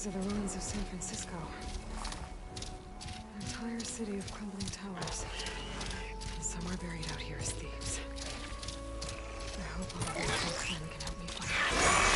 are the ruins of San Francisco. An entire city of crumbling towers. And somewhere buried out here is Thebes. I hope all of these folks then can help me find it.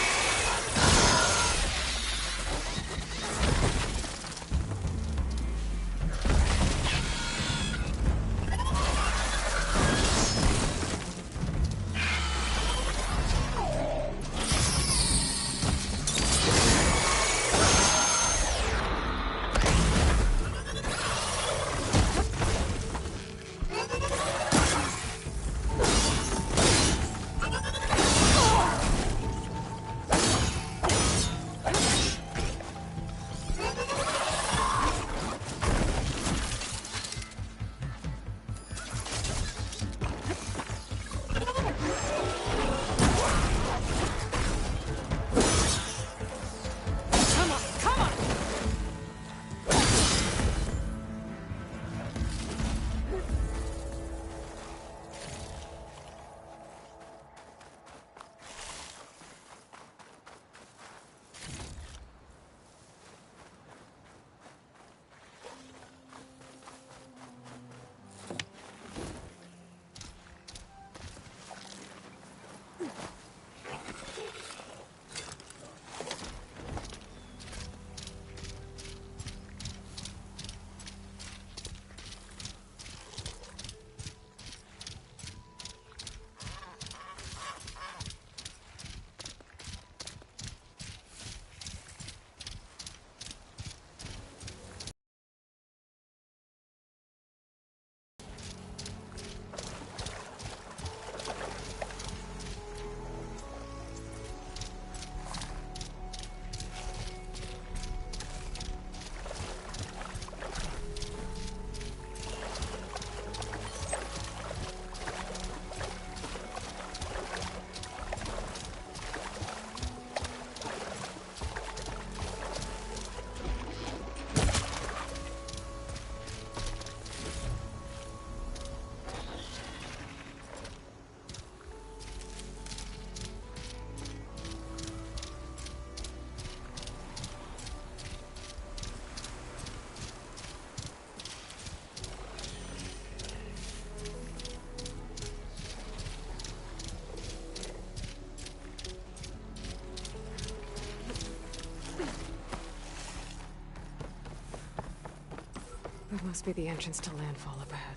That must be the entrance to landfall up ahead.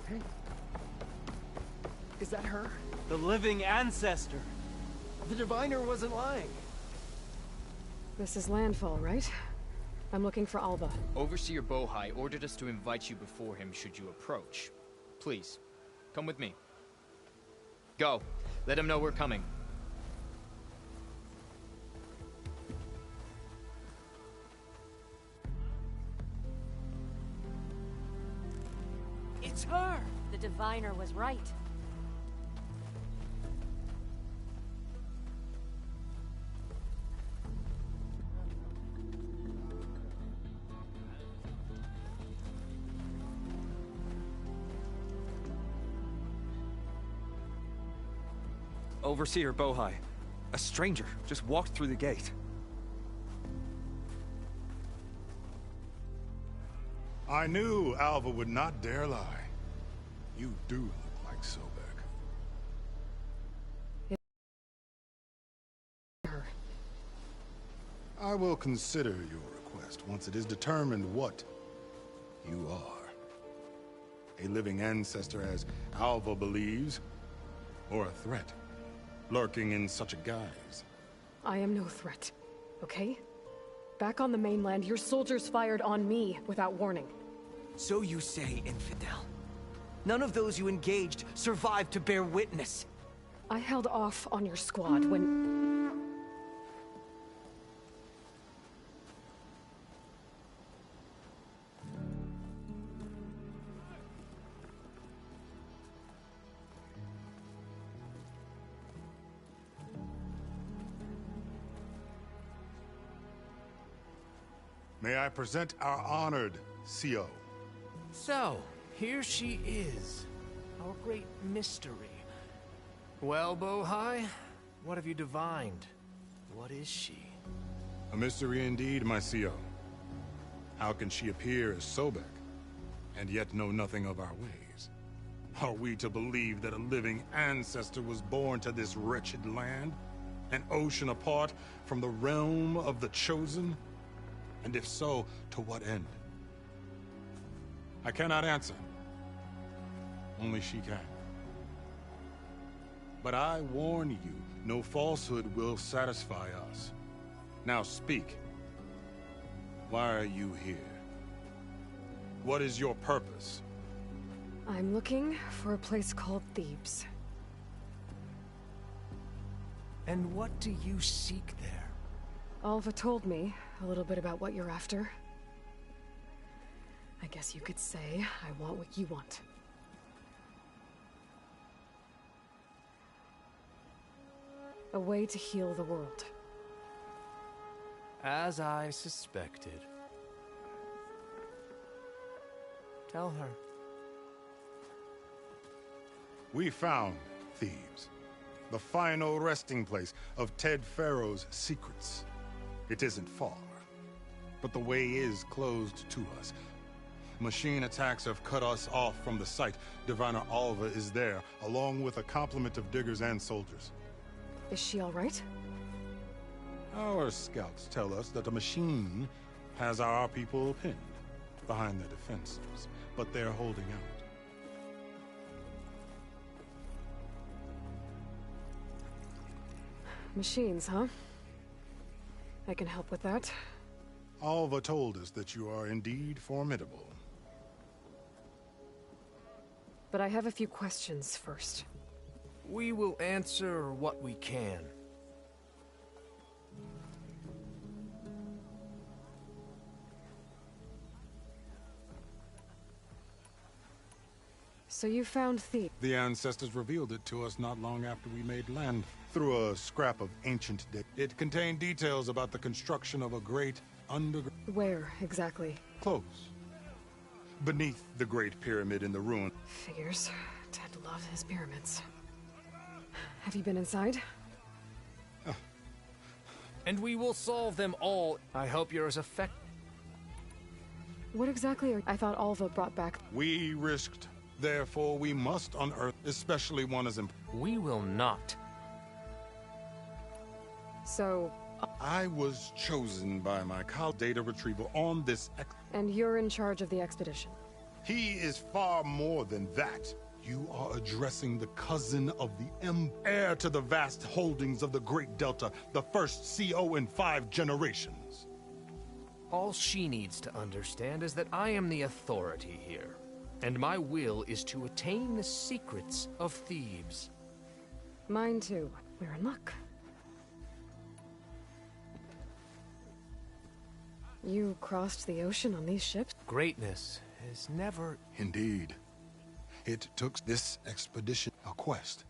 Hey. Is that her? The living ancestor. The diviner wasn't lying. This is landfall, right? I'm looking for Alba. Overseer Bohai ordered us to invite you before him should you approach. Please, come with me. Go. Let him know we're coming. It's her! The diviner was right. Overseer Bohai. A stranger just walked through the gate. I knew Alva would not dare lie. You do look like Sobek. I will consider your request once it is determined what you are. A living ancestor, as Alva believes, or a threat, lurking in such a guise. I am no threat, okay? Back on the mainland, your soldiers fired on me without warning. So you say, infidel. None of those you engaged survived to bear witness. I held off on your squad when... May I present our honored CO? So, here she is. Our great mystery. Well, Bohai, what have you divined? What is she? A mystery indeed, my CO. How can she appear as Sobek, and yet know nothing of our ways? Are we to believe that a living ancestor was born to this wretched land? An ocean apart from the realm of the Chosen? And if so, to what end? I cannot answer. Only she can. But I warn you, no falsehood will satisfy us. Now speak. Why are you here? What is your purpose? I'm looking for a place called Thebes. And what do you seek there? Alva told me a little bit about what you're after. I guess you could say I want what you want. A way to heal the world. As I suspected. Tell her. We found Thebes, the final resting place of Ted Pharaoh's secrets. It isn't far, but the way is closed to us. Machine attacks have cut us off from the site. Diviner Alva is there, along with a complement of diggers and soldiers. Is she all right? Our scouts tell us that a machine has our people pinned behind their defenses, but they're holding out. Machines, huh? I can help with that. Alva told us that you are indeed formidable. But I have a few questions first. We will answer what we can. So you found Thebes. The ancestors revealed it to us not long after we made land, through a scrap of ancient data. It contained details about the construction of a great underground... Where, exactly? Close. Beneath the Great Pyramid in the ruin. Figures. Ted loved his pyramids. Have you been inside? And we will solve them all. I hope you're as effective. What exactly are... I thought Alva brought back... We risked. Therefore, we must unearth, especially one as important. We will not. So... I was chosen by my data retrieval on this And you're in charge of the expedition? He is far more than that. You are addressing the cousin of the heir to the vast holdings of the Great Delta, the first CO in 5 generations. All she needs to understand is that I am the authority here, and my will is to attain the secrets of Thebes. Mine too. We're in luck. You crossed the ocean on these ships? Greatness is never... Indeed. It took this expedition a quest.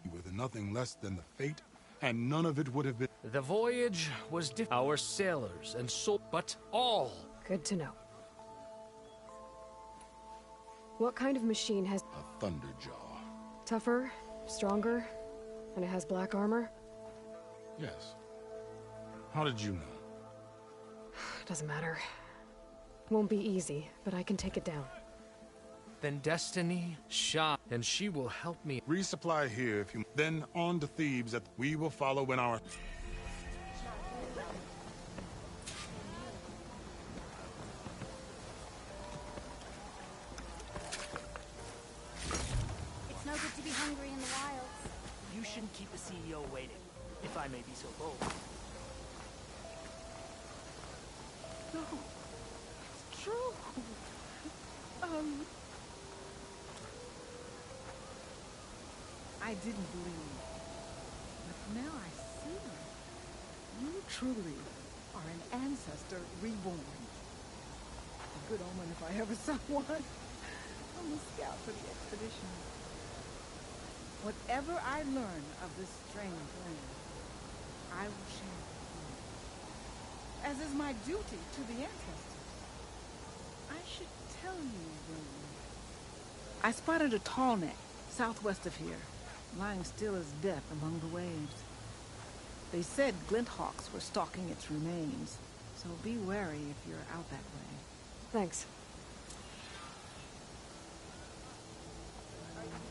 You were nothing less than the fate, and none of it would have been... The voyage was our sailors and so... but all... Good to know. What kind of machine has... A Thunderjaw. Tougher, stronger, and it has black armor? Yes. How did you know? Doesn't matter. Won't be easy, but I can take it down. Then Destiny, shot, and she will help me. Resupply here if you... Then on to Thebes. We will follow in our... It's no good to be hungry in the wilds. You shouldn't keep the CEO waiting, if I may be so bold. No, it's true. I didn't believe, but now I see. You truly are an ancestor reborn. A good omen if I ever saw one. I'm a scout for the expedition. Whatever I learn of this strange land, I will share with you, as is my duty to the ancestors. I should tell you, William. I spotted a tall neck southwest of here. lying still as death among the waves. They said glinthawks were stalking its remains, so be wary if you're out that way. Thanks.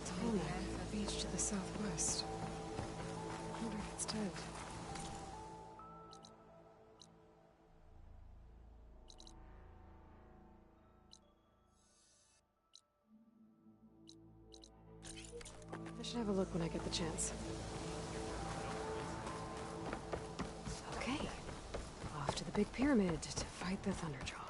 Tallneck, a beach to the southwest. I wonder if it's dead. I should have a look when I get the chance. Okay. Off to the big pyramid to fight the Thunderjaw.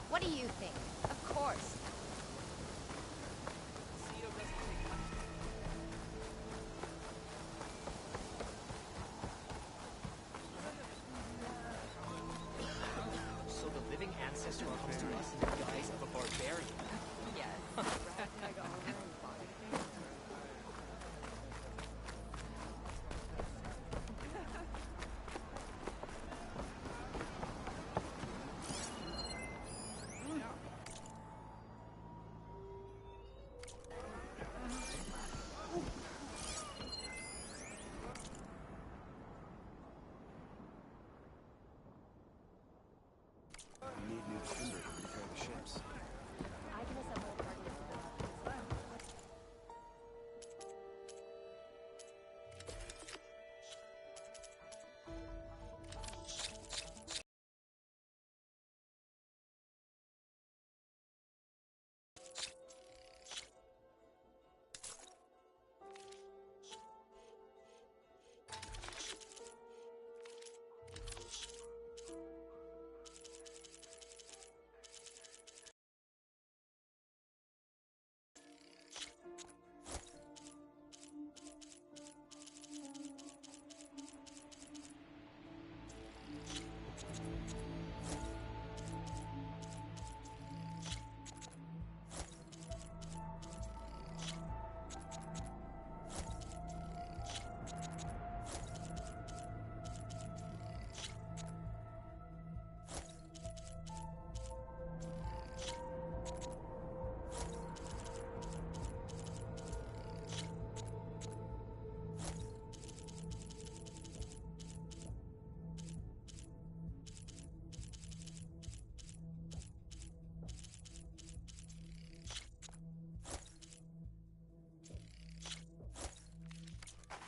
What do you think? Of course. So the living ancestor comes to us in the guise of a barbarian. Yes. We need new timber to repair the ships. I can assemble a party of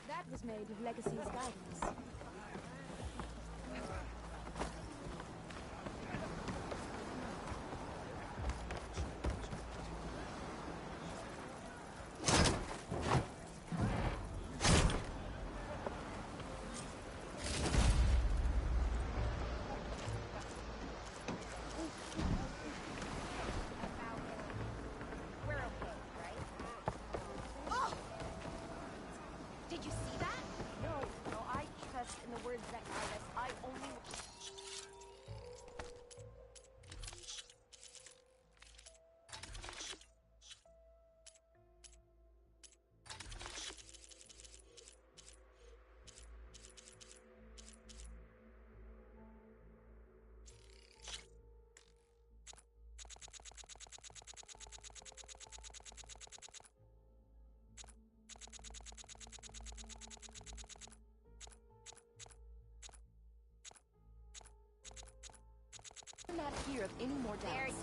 That was made with Legacy's guidance. We're okay, right? Oh! Did you see that? No, I trust in the words that guide us. I only... I'm not here of any more doubts.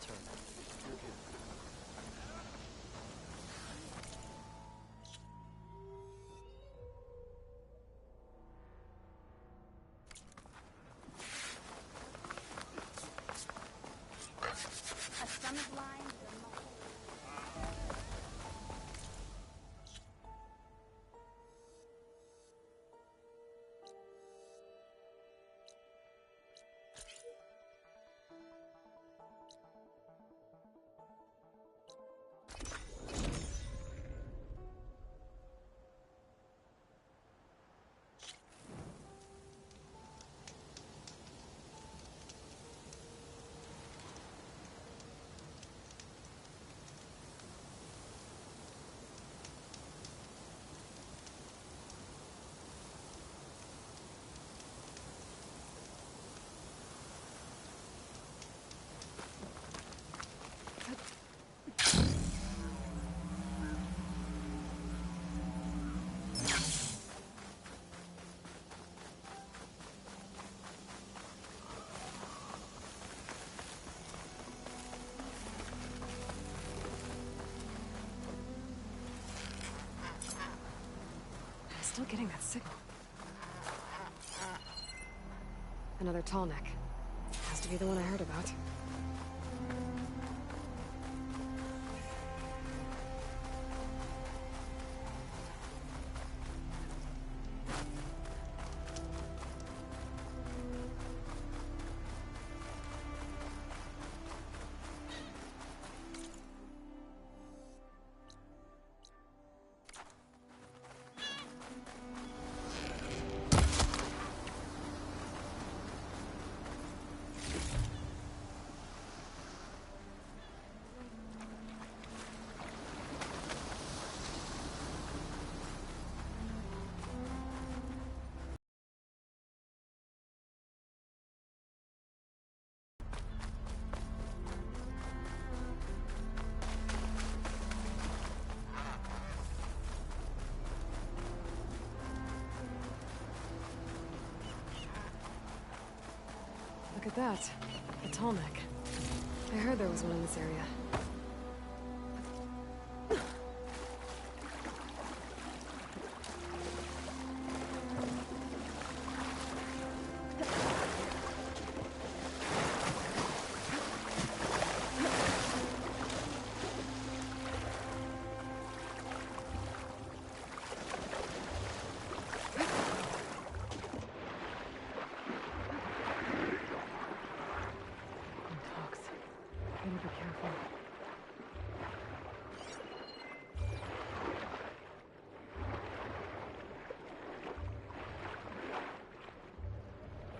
return. You're here. A stomach line is a muscle. Still getting that signal. Another tall neck. Has to be the one I heard about. Look at that. A tall neck. I heard there was one in this area. Better be careful.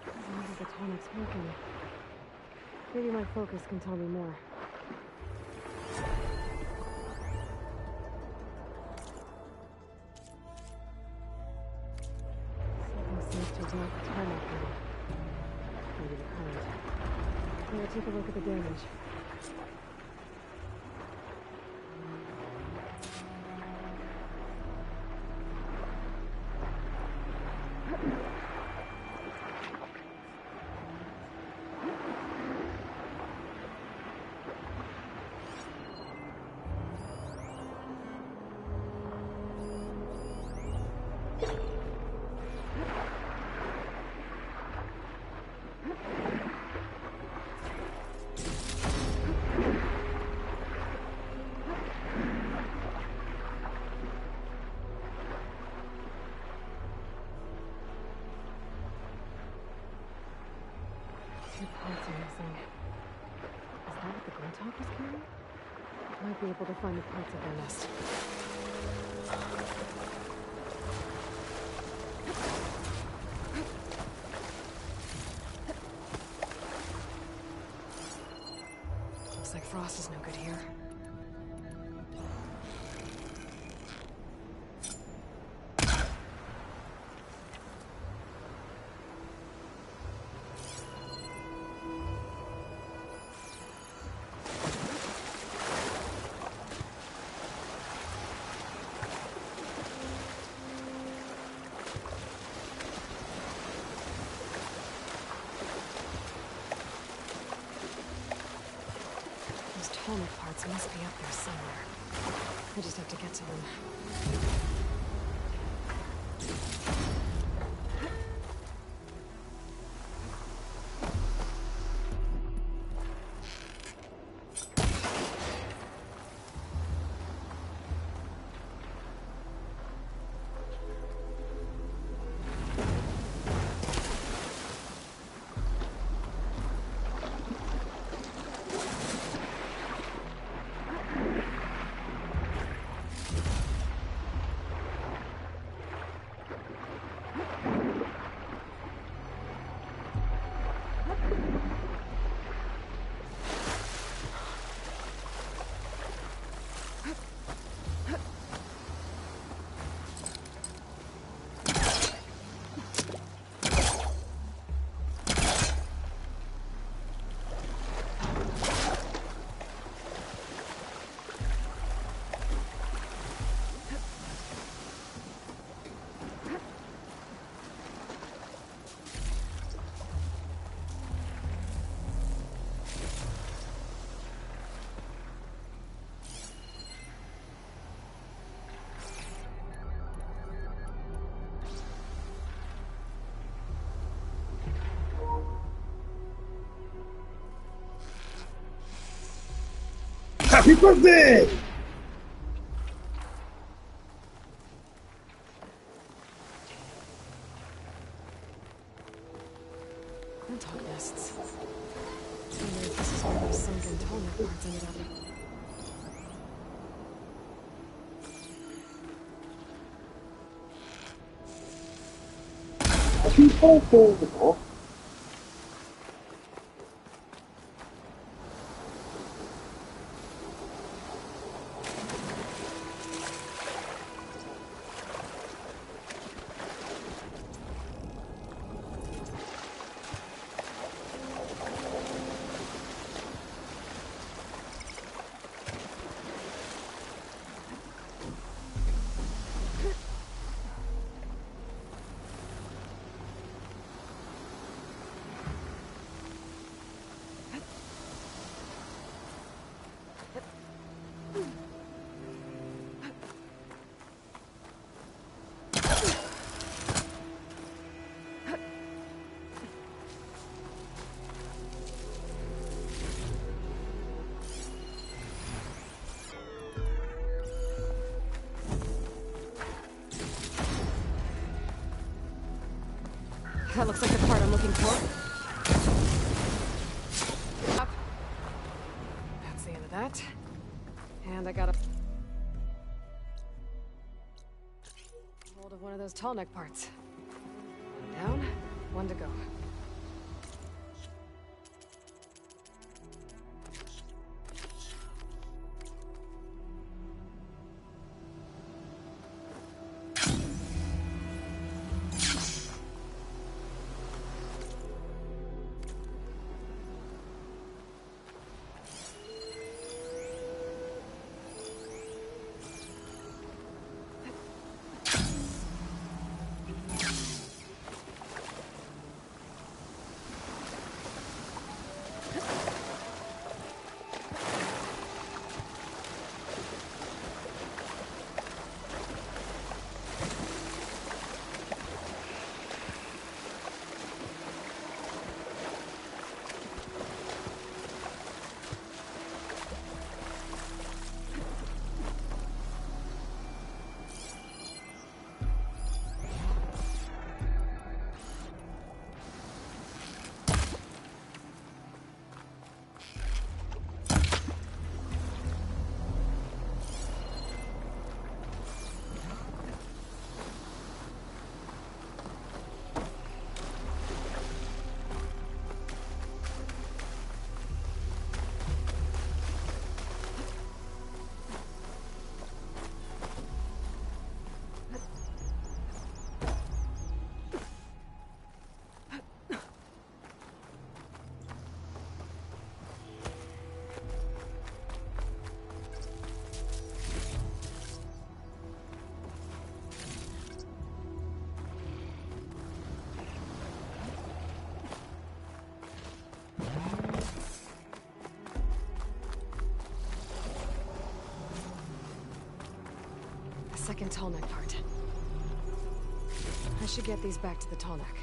Sounds like the tonic's working. Maybe my focus can tell me more. Something seems to have knocked the tarmac down. Maybe the current. Better take a look at the damage. Two parts are missing. Is that what the Glinthawk was carrying? Might be able to find the parts of their nest. Looks like Frost is no good here. parts must be up there somewhere. I just have to get to them. Happy birthday! Dog nests. I wonder if this is where those sunken tallneck parts ended up. Happy birthday! That looks like the part I'm looking for. Up. That's the end of that. And I got a hold of one of those tall neck parts. One down, one to go. second tallneck part. I should get these back to the tallneck.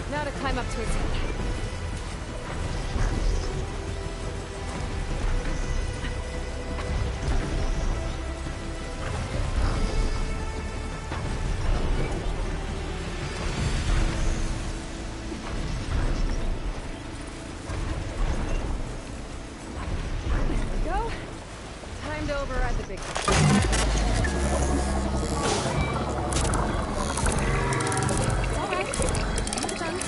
Now to climb up to its head. Time to override the big guy. All right. It's done.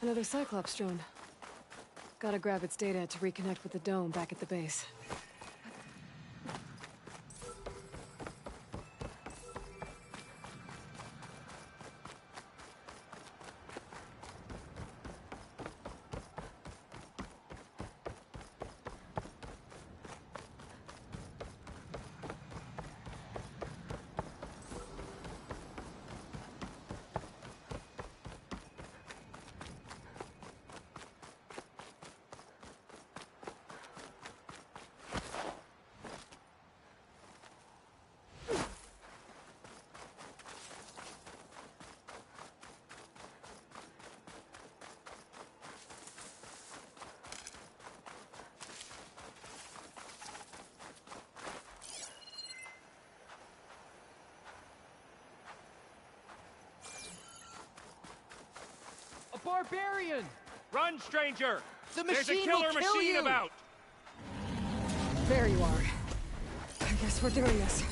Another Cyclops drone. Gotta grab its data to reconnect with the dome back at the base. barbarian! Run, stranger! The There's a machine killer will kill machine you! about! There you are. I guess we're doing this.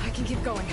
I can keep going.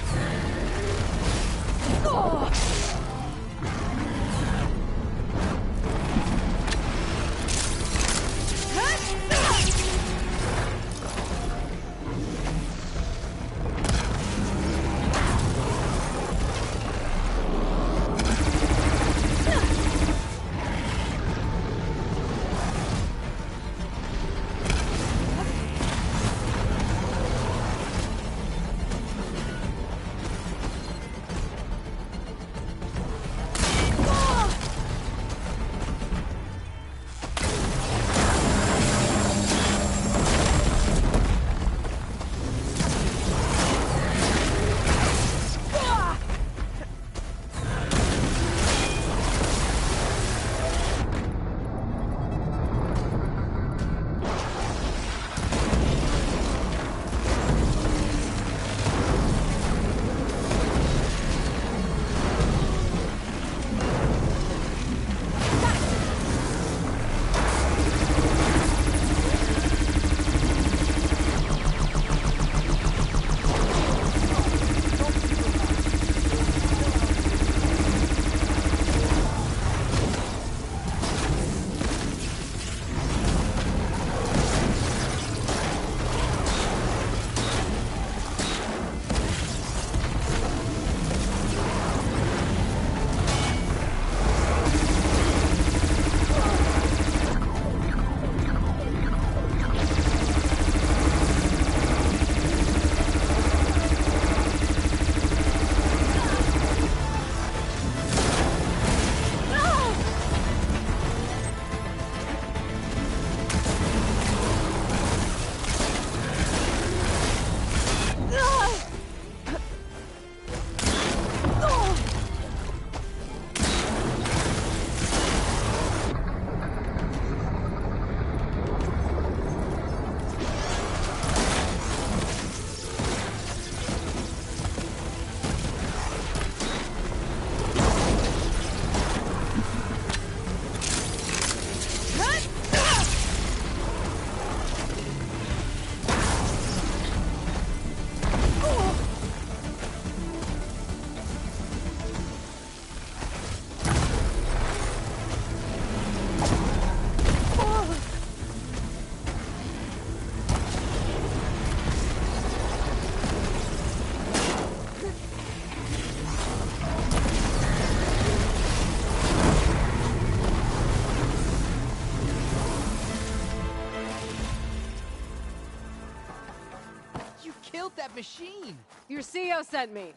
Killed that machine! Your CEO sent me.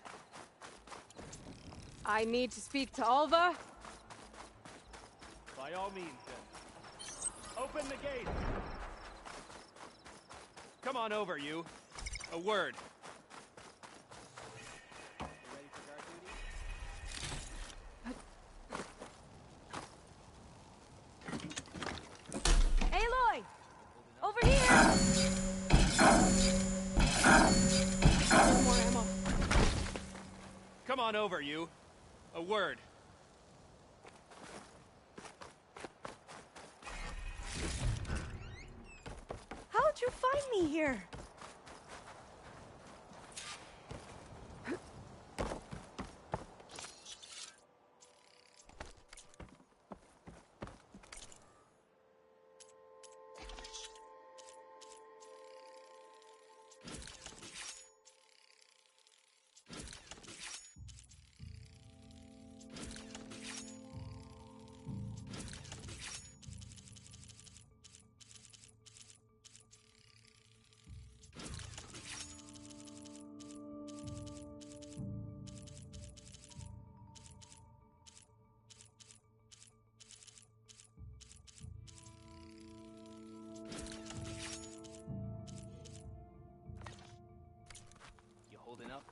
I need to speak to Alva. By all means, then. Open the gate! Come on over, you. A word. You ready for guard duty? Aloy! Over here! More ammo. Come on over, you. A word. How'd you find me here? holding up?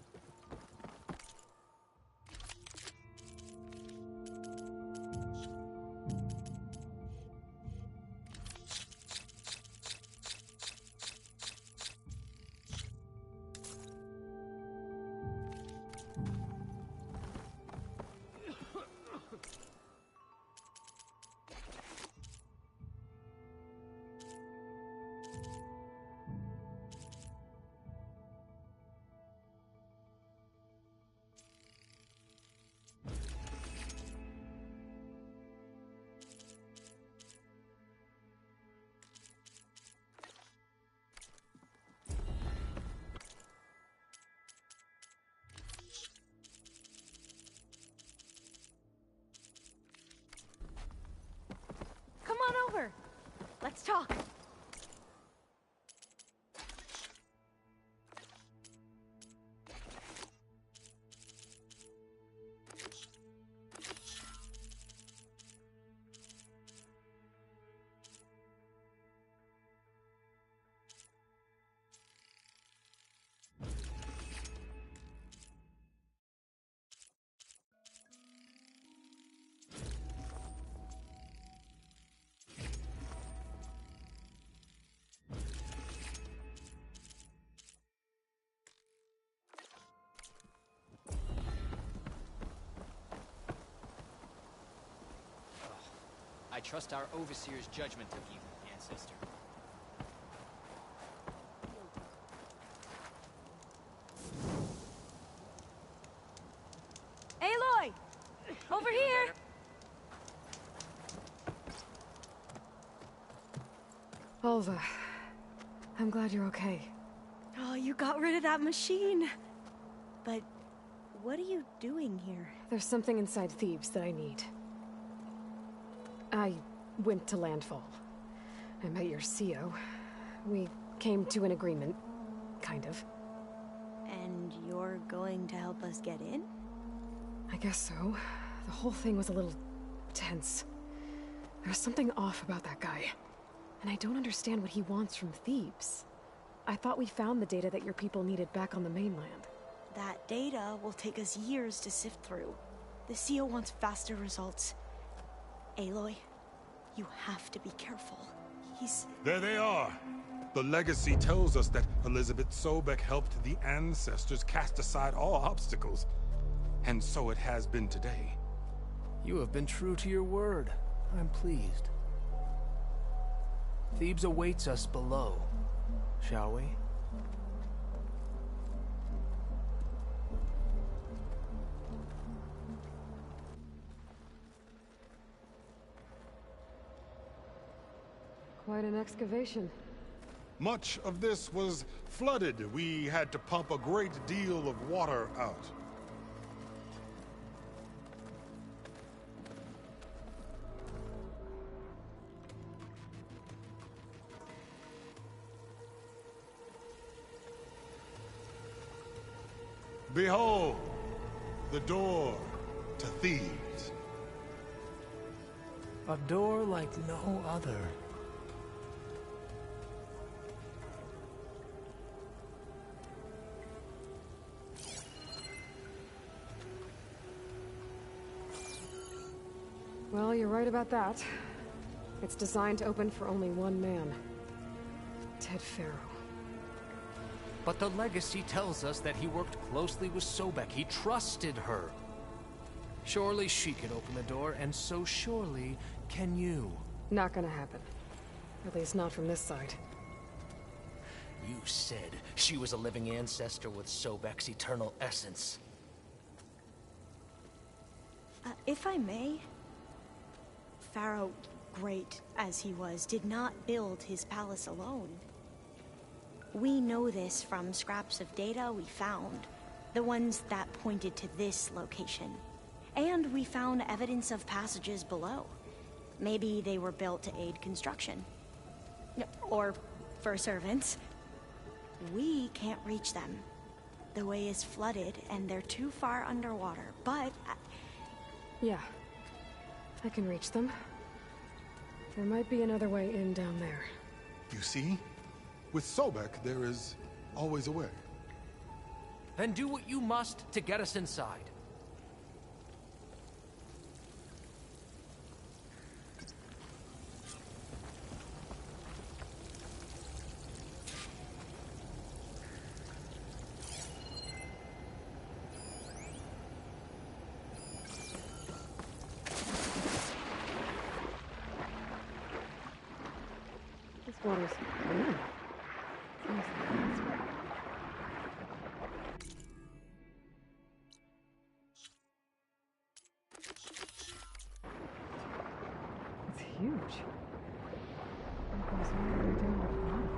Come on over. Let's talk. I trust our Overseer's judgment of you, Ancestor. Aloy! Over here! Alva, I'm glad you're okay. Oh, you got rid of that machine. But what are you doing here? There's something inside Thebes that I need. I went to Landfall. I met your CO. We came to an agreement, kind of. And you're going to help us get in? I guess so. The whole thing was a little tense. There was something off about that guy. And I don't understand what he wants from Thebes. I thought we found the data that your people needed back on the mainland. That data will take us years to sift through. The CO wants faster results. Aloy, you have to be careful. He's... There they are! The legacy tells us that Elizabeth Sobek helped the ancestors cast aside all obstacles. And so it has been today. You have been true to your word. I'm pleased. Thebes awaits us below, shall we? Quite an excavation. Much of this was flooded. We had to pump a great deal of water out. Behold, the door to Thebes. A door like no other. Well, you're right about that. It's designed to open for only one man. Ted Faro. But the legacy tells us that he worked closely with Sobek. He trusted her. Surely she can open the door, and so surely can you. Not gonna happen. At least not from this side. You said she was a living ancestor with Sobek's eternal essence. If I may, Pharaoh, great as he was, did not build his palace alone. We know this from scraps of data we found, the ones that pointed to this location. And we found evidence of passages below. Maybe they were built to aid construction. Or for servants. We can't reach them. The way is flooded and they're too far underwater, but... Yeah. I can reach them. There might be another way in down there. You see? With Sobek, there is always a way. and do what you must to get us inside. This water's clean. Seriously, it's huge. It goes all the way down to the bottom.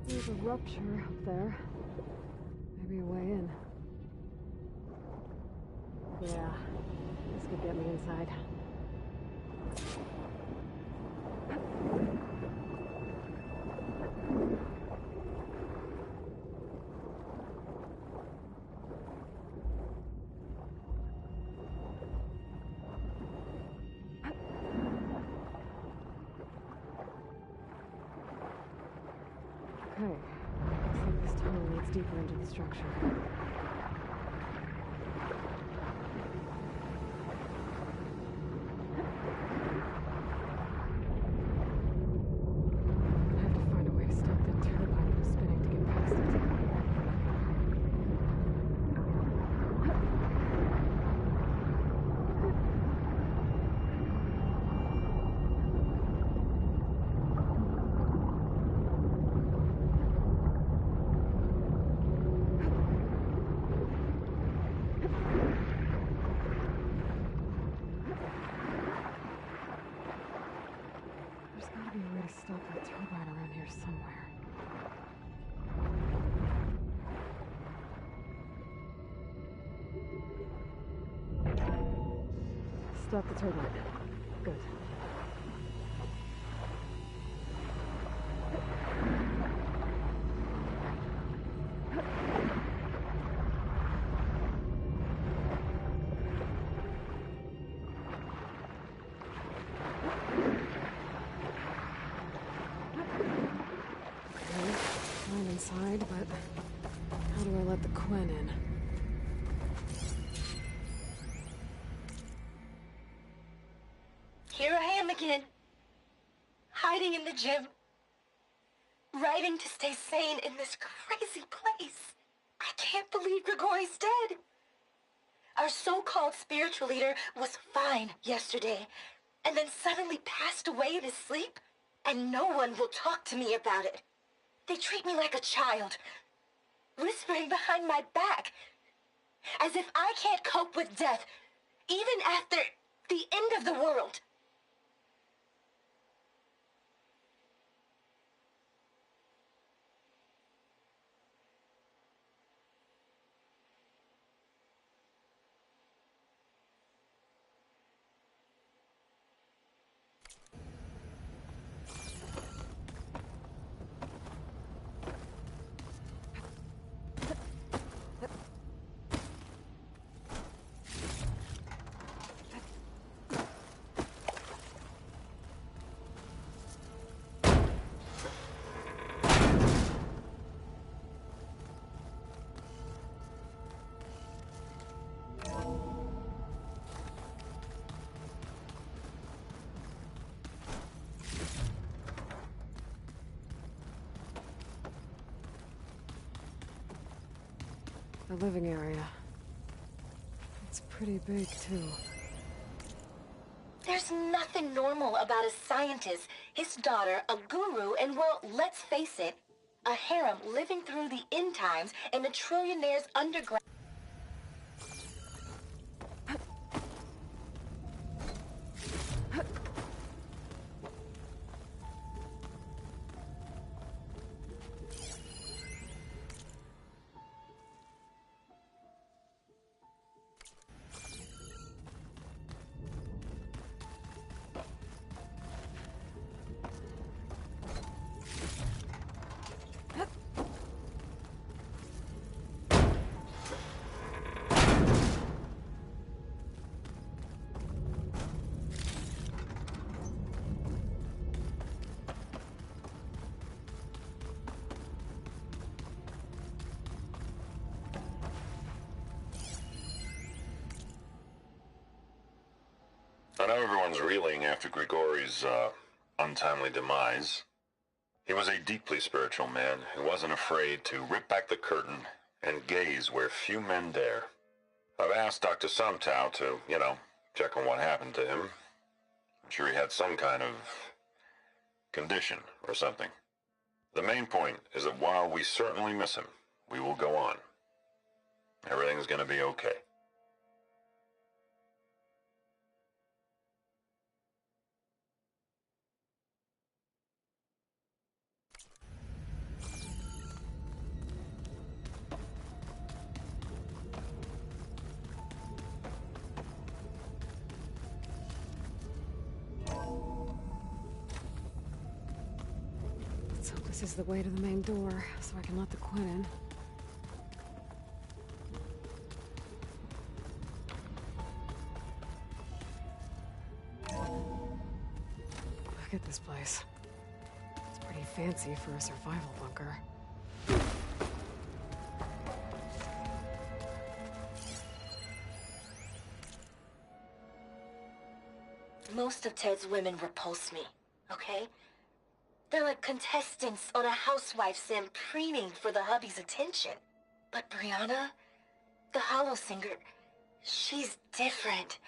There's a rupture up there. Maybe a way in. Yeah, this could get me inside. Okay, looks like this tunnel leads deeper into the structure. I have to find a way to stop the turbine from spinning to get past it. There's gotta be a way to stop that turbine around here somewhere. Stop the turbine. Good. Okay, I'm inside, but how do I let the Quen in? Here I am again, hiding in the gym, writing to stay sane in this crazy place. I can't believe Grigori's dead. Our so-called spiritual leader was fine yesterday, and then suddenly passed away in his sleep, and no one will talk to me about it. They treat me like a child, whispering behind my back, as if I can't cope with death, even after the end of the world. The living area. It's pretty big, too. There's nothing normal about a scientist, his daughter, a guru, and well, let's face it, a harem living through the end times in a trillionaire's underground. I know everyone's reeling after Grigori's, untimely demise. He was a deeply spiritual man who wasn't afraid to rip back the curtain and gaze where few men dare. I've asked Dr. Sumtow to, check on what happened to him. I'm sure he had some kind of condition or something. The main point is that while we certainly miss him, we will go on. Everything's gonna be okay. Let's hope this is the way to the main door, so I can let the Quinn in. Look at this place. It's pretty fancy for a survival bunker. Most of Ted's women repulse me, okay? They're like contestants on a housewife sim preening for the hubby's attention. But Brianna, the hollow singer, she's different.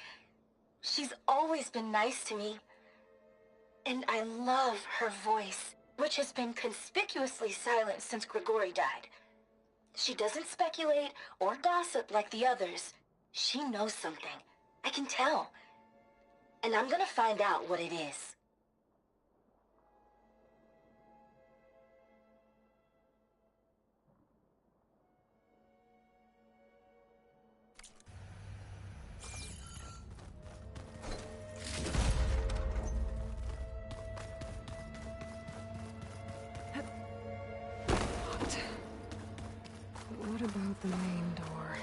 She's always been nice to me. And I love her voice, which has been conspicuously silent since Grigori died. She doesn't speculate or gossip like the others. She knows something. I can tell. And I'm gonna find out what it is. What about the main door?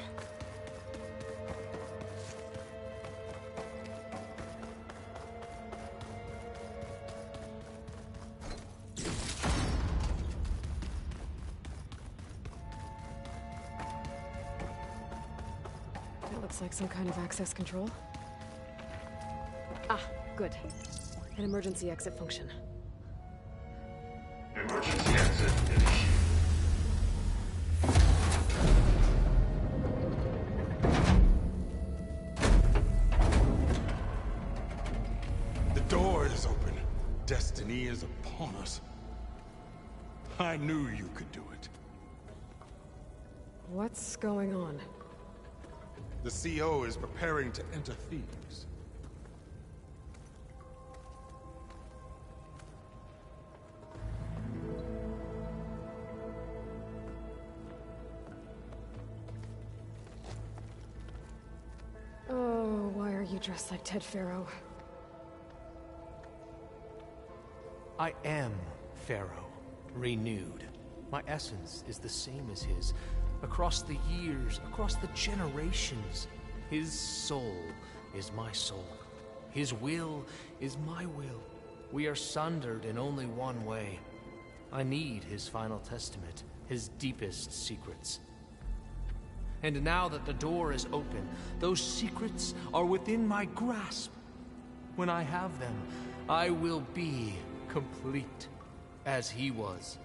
That looks like some kind of access control. Ah, good. An emergency exit function. Emergency exit initiated. Destiny is upon us. I knew you could do it. What's going on? The CO is preparing to enter Thebes. Oh, why are you dressed like Ted Faro? I am Pharaoh, renewed. My essence is the same as his. Across the years, across the generations, his soul is my soul. His will is my will. We are sundered in only one way. I need his final testament, his deepest secrets. And now that the door is open, those secrets are within my grasp. When I have them, I will be complete, as he was.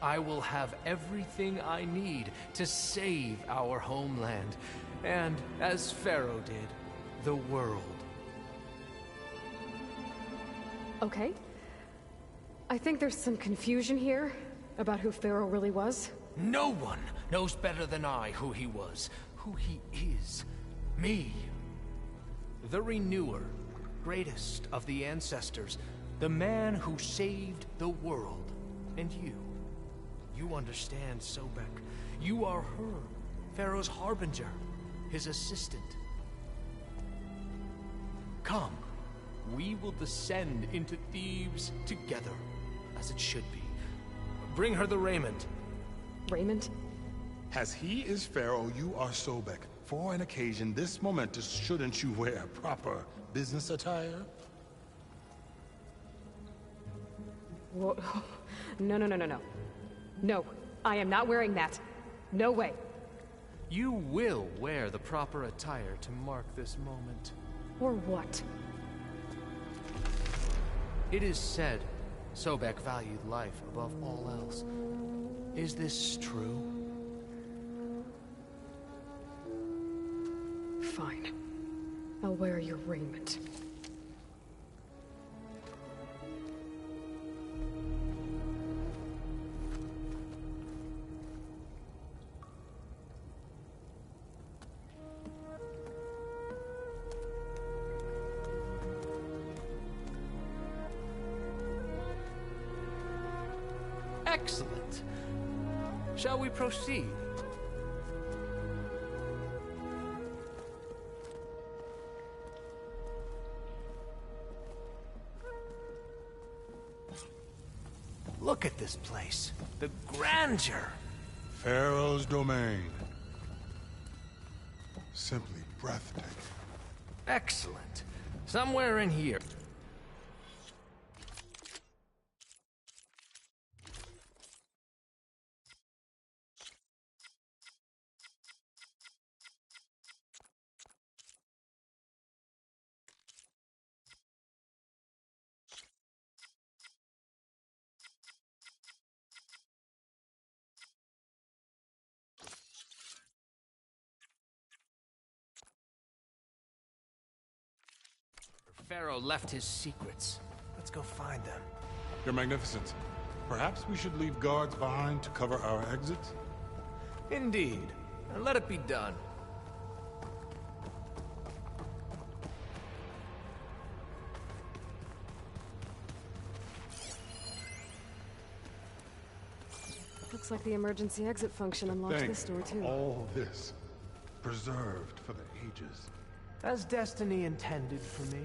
I will have everything I need to save our homeland, and, as Pharaoh did, the world. Okay. I think there's some confusion here about who Pharaoh really was. No one knows better than I who he was, who he is. Me. The Renewer, greatest of the ancestors, the man who saved the world. And you. You understand, Sobek. You are her, Pharaoh's harbinger, his assistant. Come, we will descend into Thebes together, as it should be. Bring her the raiment. Raiment? As he is Pharaoh, you are Sobek. For an occasion this momentous, shouldn't you wear proper business attire? Whoa. No, no, no, no, no. No, I am not wearing that. No way. You will wear the proper attire to mark this moment. Or what? It is said Sobek valued life above all else. Is this true? Fine. I'll wear your raiment. Excellent. Shall we proceed? Look at this place. The grandeur. Pharaoh's domain. Simply breathtaking. Excellent. Somewhere in here. Pharaoh left his secrets. Let's go find them. Your Magnificence, perhaps we should leave guards behind to cover our exits? Indeed. Let it be done. Looks like the emergency exit function unlocked this door too. All this preserved for the ages. As destiny intended for me.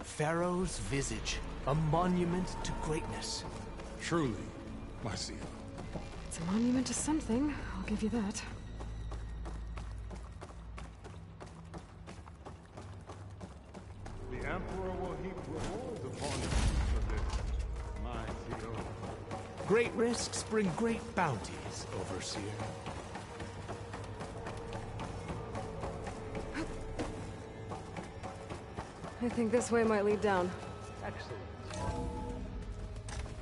Pharaoh's visage, a monument to greatness. Truly, my seal. It's a monument to something, I'll give you that. The Emperor will heap rewards upon you for this, my seal. Great risks bring great bounties, Overseer. I think this way might lead down. Excellent.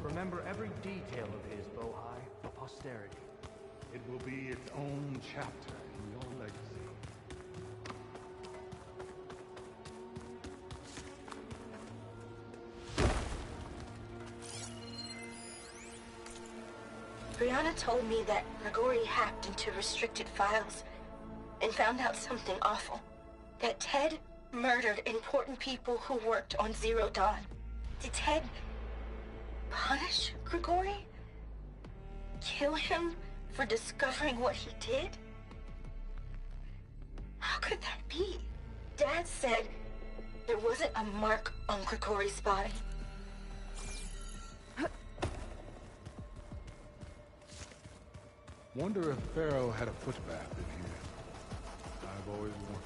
Remember every detail of his, Bohai, for posterity. It will be its own chapter in your legacy. Brianna told me that Grigori hacked into restricted files and found out something awful. That Ted murdered important people who worked on Zero Dawn. Did Ted punish Grigori? Kill him for discovering what he did? How could that be? Dad said there wasn't a mark on Grigori's body. Wonder if Pharaoh had a footbath in here. I've always wondered.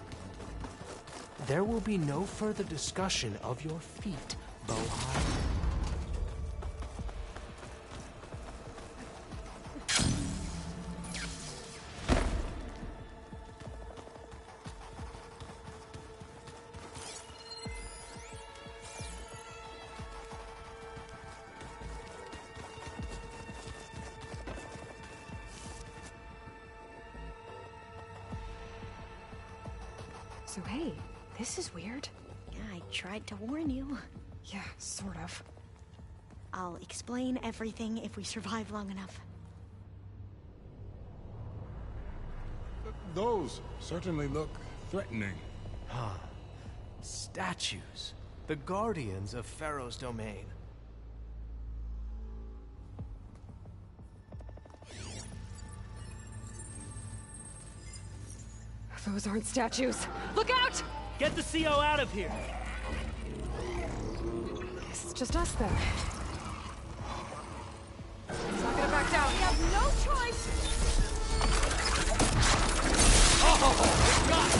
There will be no further discussion of your feet, Bohai. So hey, this is weird. Yeah, I tried to warn you. Yeah, sort of. I'll explain everything if we survive long enough. Those certainly look threatening. Huh. Statues. The guardians of Pharaoh's domain. Those aren't statues. Look out! Get the CO out of here! It's just us then. He's not gonna back down. We have no choice! Oh, God!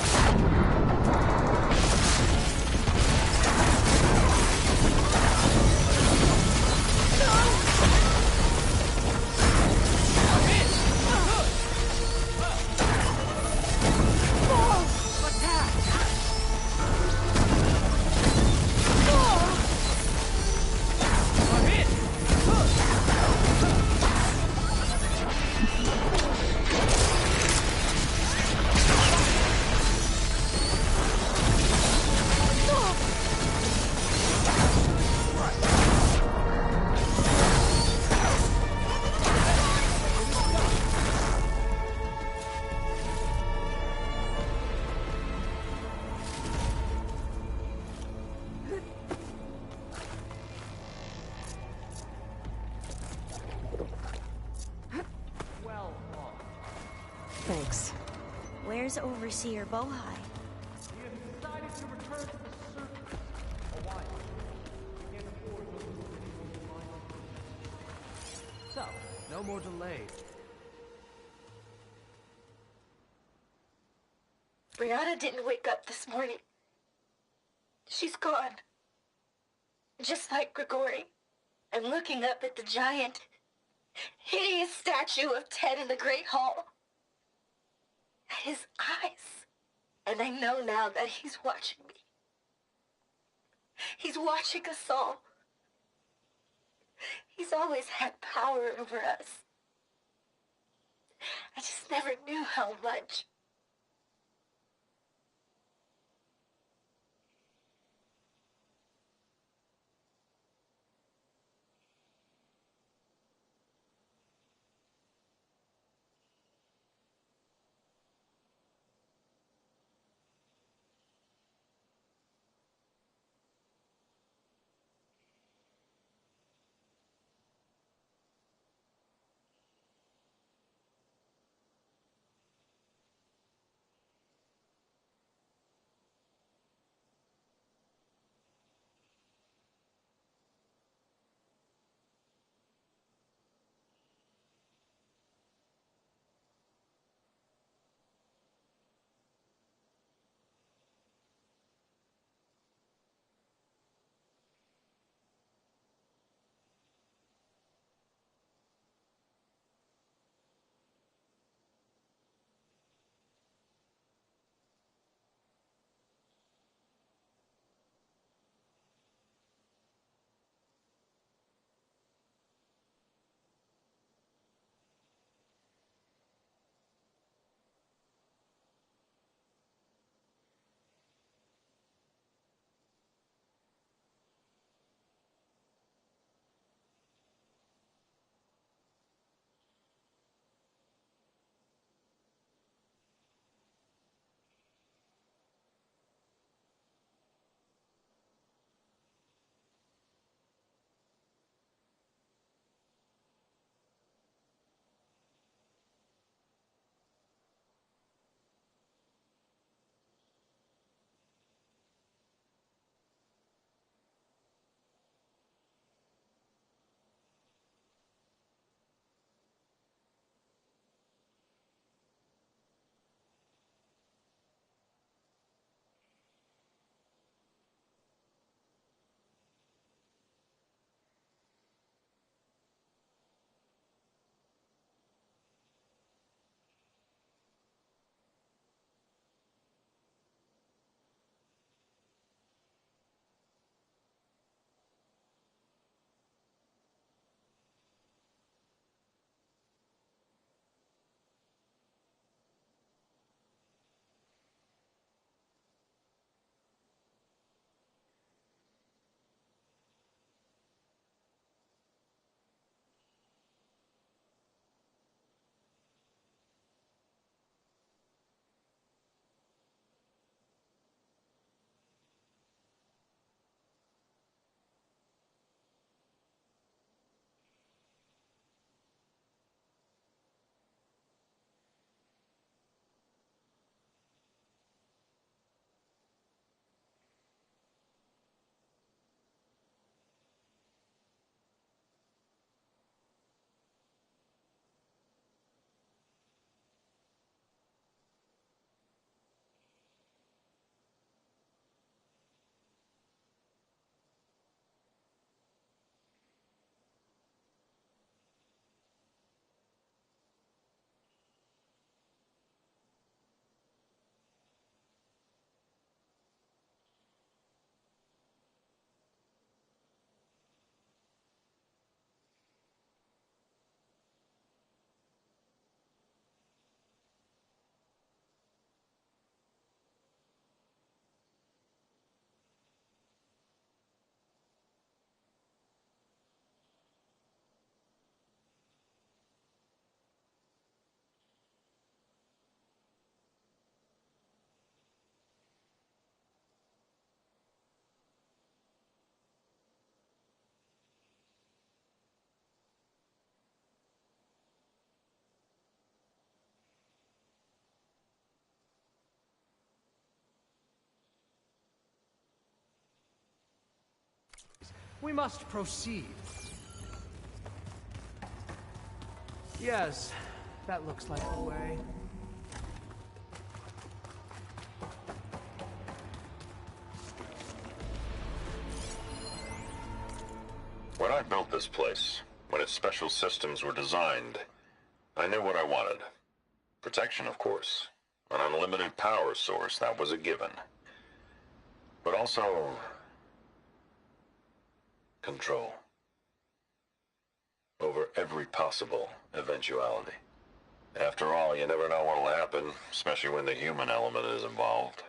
Oh! Where's Overseer Bohai? We have decided to return to the surface. A while. We can't afford to lose anyone blind. So, no more delay. Brianna didn't wake up this morning. She's gone. Just like Grigori. I'm looking up at the giant, hideous statue of Ted in the Great Hall. At his eyes. And I know now that he's watching me. He's watching us all. He's always had power over us. I just never knew how much. We must proceed. Yes, that looks like the way. When I built this place, when its special systems were designed, I knew what I wanted. Protection, of course. An unlimited power source, that was a given. But also... control. Over every possible eventuality. After all, you never know what'll happen, especially when the human element is involved.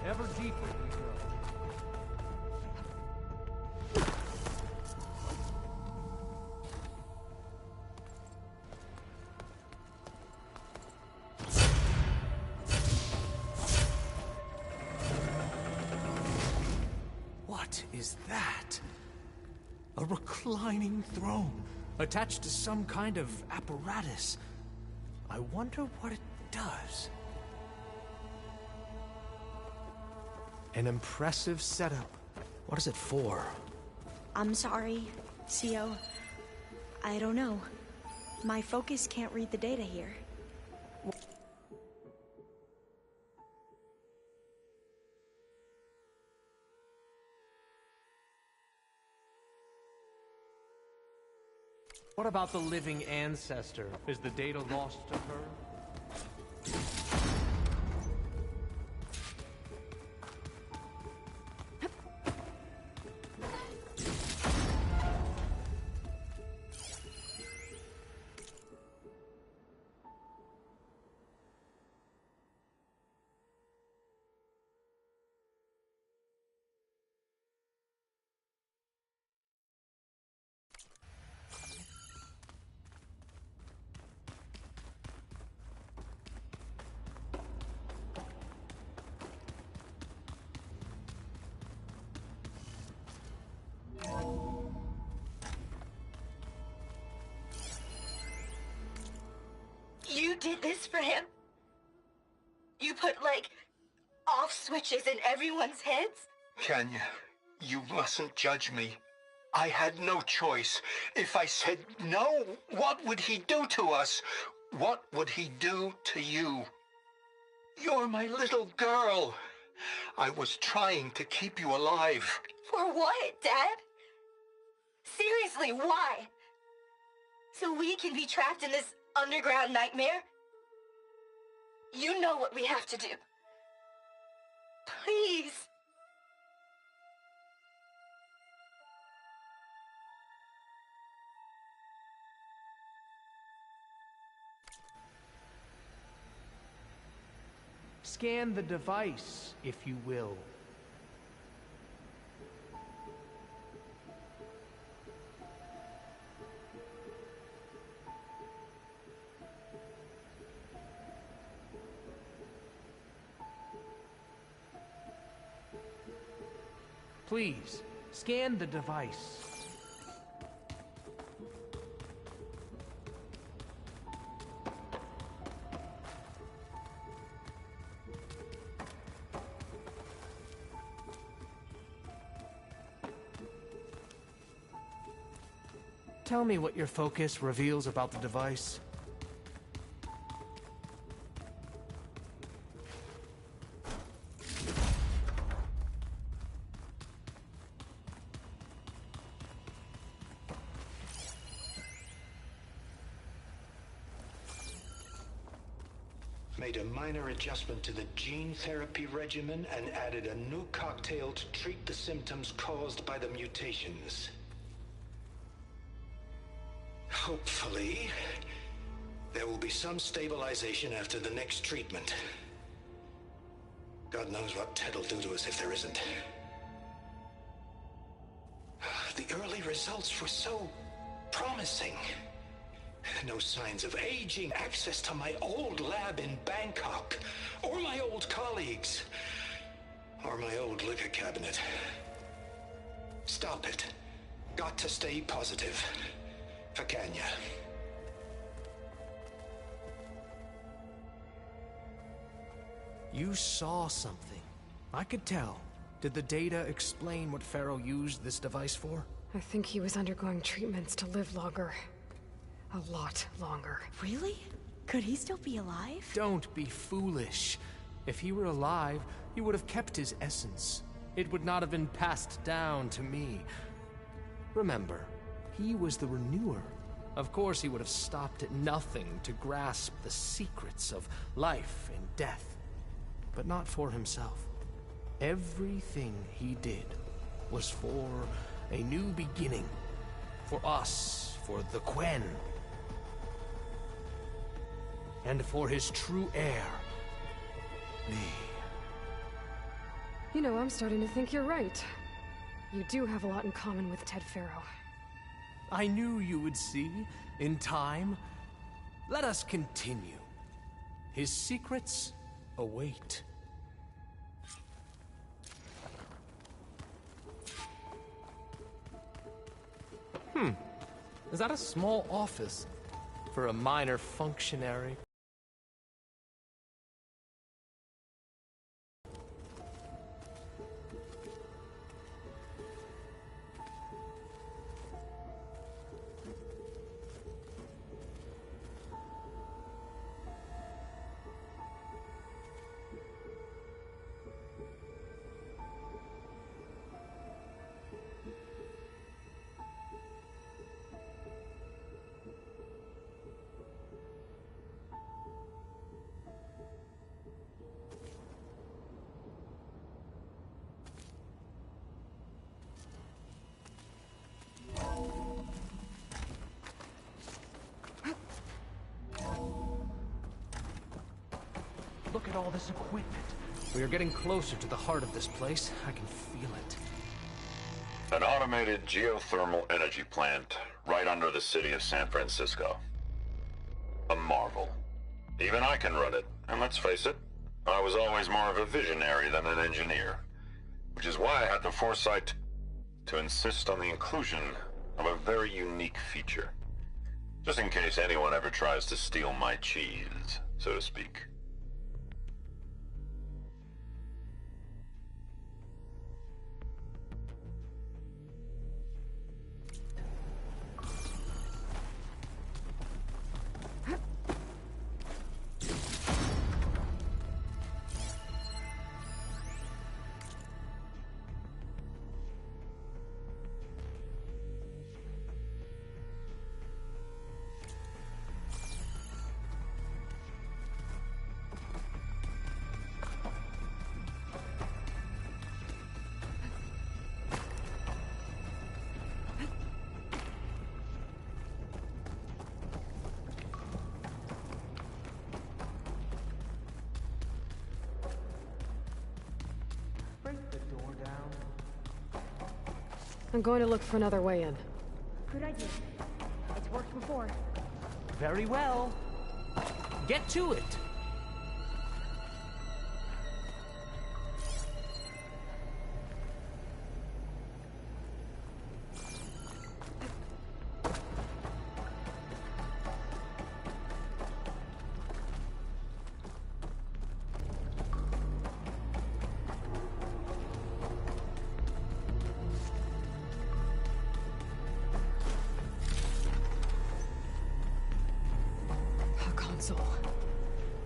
Ever deeper we go. What is that? A reclining throne, attached to some kind of apparatus. I wonder what it does. An impressive setup. What is it for? I'm sorry, Co. I don't know. My focus can't read the data here. What about the living ancestor? Is the data lost to her? You did this for him? You put, like, off switches in everyone's heads? Kenya, you mustn't judge me. I had no choice. If I said no, what would he do to us? What would he do to you? You're my little girl. I was trying to keep you alive. For what, Dad? Seriously, why? So we can be trapped in this underground nightmare? You know what we have to do. Please. Scan the device, if you will. Please, scan the device. Tell me what your focus reveals about the device. Made a minor adjustment to the gene therapy regimen and added a new cocktail to treat the symptoms caused by the mutations. Hopefully, There will be some stabilization after the next treatment. God knows what Ted'll do to us if there isn't. The early results were so promising. No signs of aging, access to my old lab in Bangkok, or my old colleagues, or my old liquor cabinet. Stop it. Got to stay positive. For Kenya. You saw something. I could tell. Did the data explain what Pharaoh used this device for? I think he was undergoing treatments to live longer. A lot longer. Really? Could he still be alive? Don't be foolish. If he were alive, he would have kept his essence. It would not have been passed down to me. Remember, he was the renewer. Of course he would have stopped at nothing to grasp the secrets of life and death. But not for himself. Everything he did was for a new beginning. For us, for the Quen. And for his true heir, me. You know, I'm starting to think you're right. You do have a lot in common with Ted Pharaoh. I knew you would see, in time. Let us continue. His secrets await. Is that a small office for a minor functionary? Look at all this equipment. We are getting closer to the heart of this place. I can feel it. An automated geothermal energy plant right under the city of San Francisco. A marvel. Even I can run it, and let's face it, I was always more of a visionary than an engineer. Which is why I had the foresight to insist on the inclusion of a very unique feature. Just in case anyone ever tries to steal my cheese, so to speak. I'm going to look for another way in. Good idea. It's worked before. Very well. Get to it.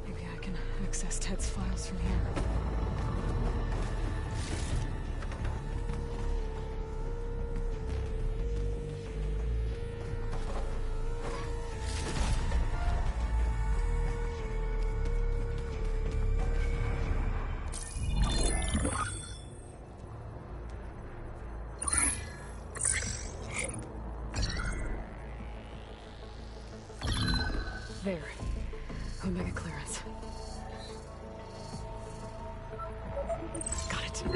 Maybe I can access Ted's files from here. There. it.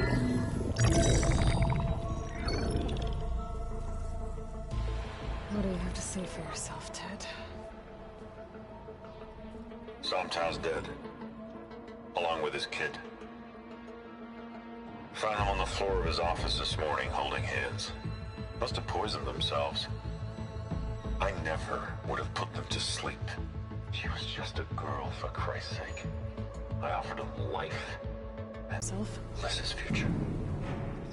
What do you have to say for yourself, Ted? Somtow's dead. Along with his kid. Found him on the floor of his office this morning, holding hands. Must have poisoned themselves. I never would have put them to sleep. She was just a girl, for Christ's sake. I offered him life. Self? Liz's future.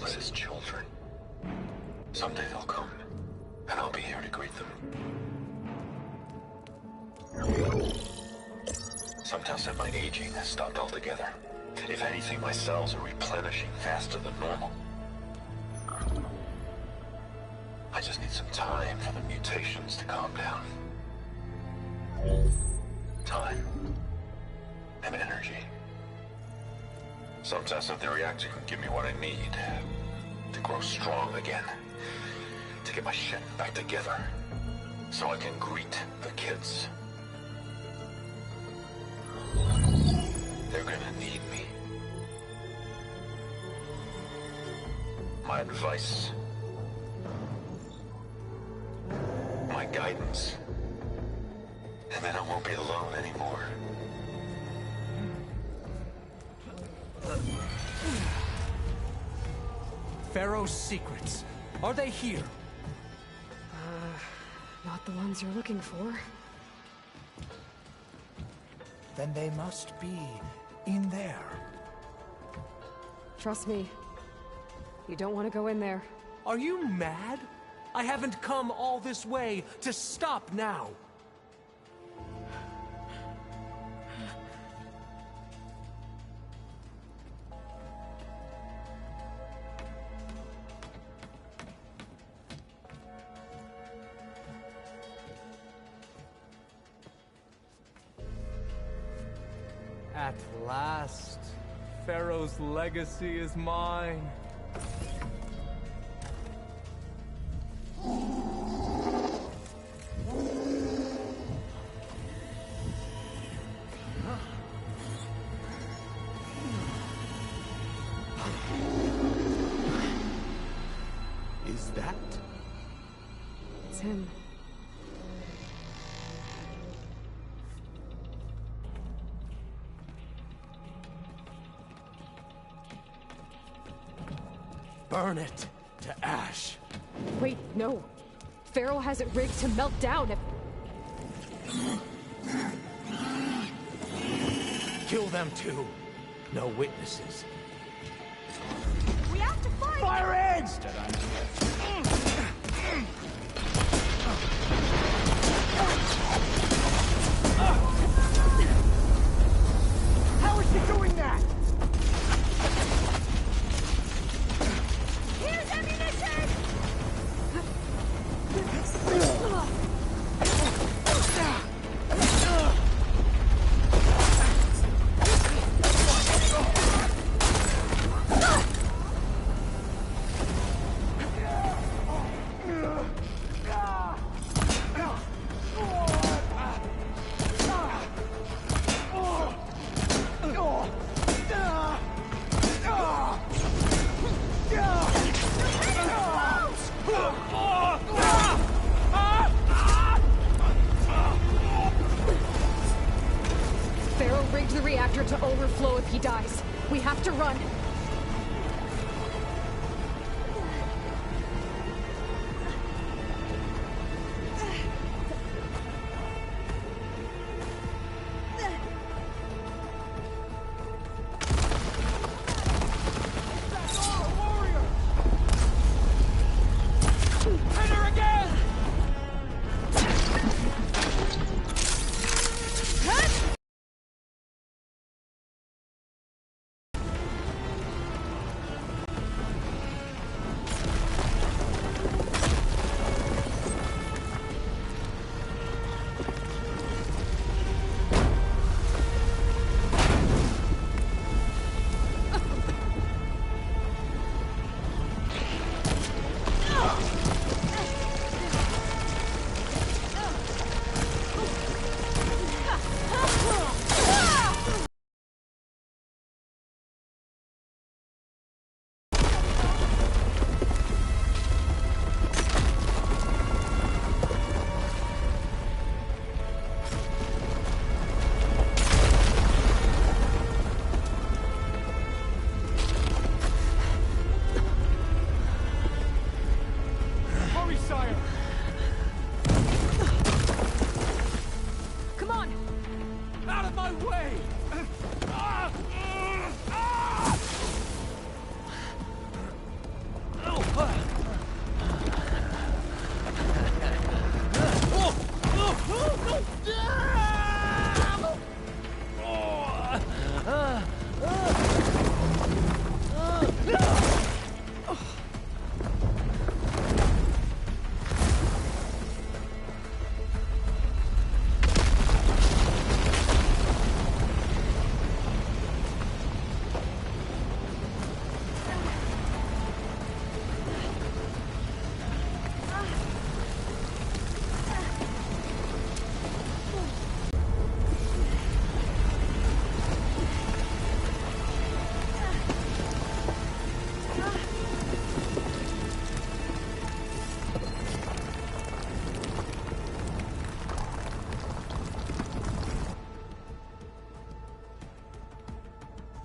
Liz's children. Someday they'll come, and I'll be here to greet them. Somtow said my aging has stopped altogether. If anything, my cells are replenishing faster than normal. I just need some time for the mutations to calm down. Time. And energy. Somtow said the reactor can give me what I need to grow strong again. To get my shit back together. So I can greet the kids. They're gonna need me. My advice. My guidance. And then I won't be alone anymore. Pharaoh's secrets. Are they here? Not the ones you're looking for. Then they must be in there. Trust me. You don't want to go in there. Are you mad? I haven't come all this way to stop now. At last, Pharaoh's legacy is mine. Is that? It's him. Burn it to ash. Wait, no. Pharaoh has it rigged to melt down if... Kill them too. No witnesses. We have to fight! Fire in! How is she doing that? Here's ammunition! Pharaoh rigged the reactor to overflow if he dies. We have to run. Ah!